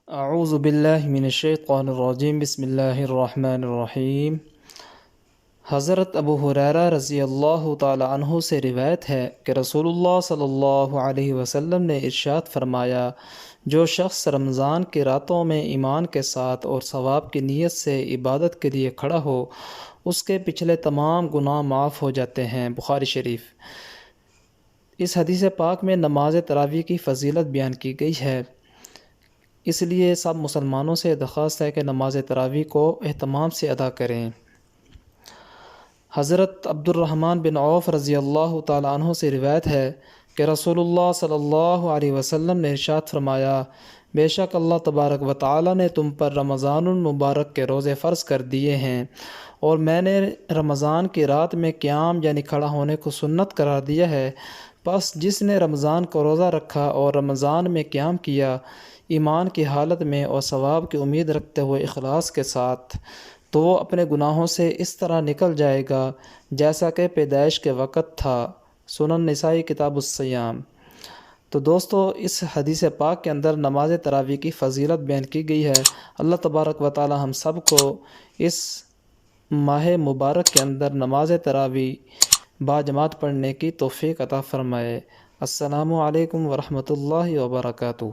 اعوذ باللہ من الشیطان الرجیم بسم اللہ الرحمن الرحیم۔ حضرت ابو ہریرہ رضی اللہ تعالی عنہ سے روایت ہے کہ رسول اللہ صلی اللہ علیہ وسلم نے ارشاد فرمایا، جو شخص رمضان کی راتوں میں ایمان کے ساتھ اور ثواب کی نیت سے عبادت کے لیے کھڑا ہو، اس کے پچھلے تمام گناہ معاف ہو جاتے ہیں۔ بخاری شریف۔ اس حدیث پاک میں نماز تراویح کی فضیلت بیان کی گئی ہے، اس لیے سب مسلمانوں سے درخواست ہے کہ نماز تراویح کو اہتمام سے ادا کریں۔ حضرت عبد الرحمن بن عوف رضی اللہ تعالی عنہ سے روایت ہے کہ رسول اللہ صلی اللہ علیہ وسلم نے ارشاد فرمایا، بے شک اللہ تبارک و تعالی نے تم پر رمضان المبارک کے روزے فرض کر دیے ہیں، اور میں نے رمضان کی رات میں قیام یعنی کھڑا ہونے کو سنت قرار دیا ہے۔ پس جس نے رمضان کو روزہ رکھا اور رمضان میں قیام کیا، ایمان کی حالت میں اور ثواب کی امید رکھتے ہوئے اخلاص کے ساتھ، تو وہ اپنے گناہوں سے اس طرح نکل جائے گا جیسا کہ پیدائش کے وقت تھا۔ سنن نسائی کتاب الصیام۔ تو دوستو، اس حدیث پاک کے اندر نماز تراویح کی فضیلت بیان کی گئی ہے۔ اللہ تبارک و تعالی ہم سب کو اس ماہ مبارک کے اندر نماز تراویح باجماعت پڑھنے کی توفیق عطا فرمائے۔ السلام علیکم ورحمۃ اللہ وبرکاتہ۔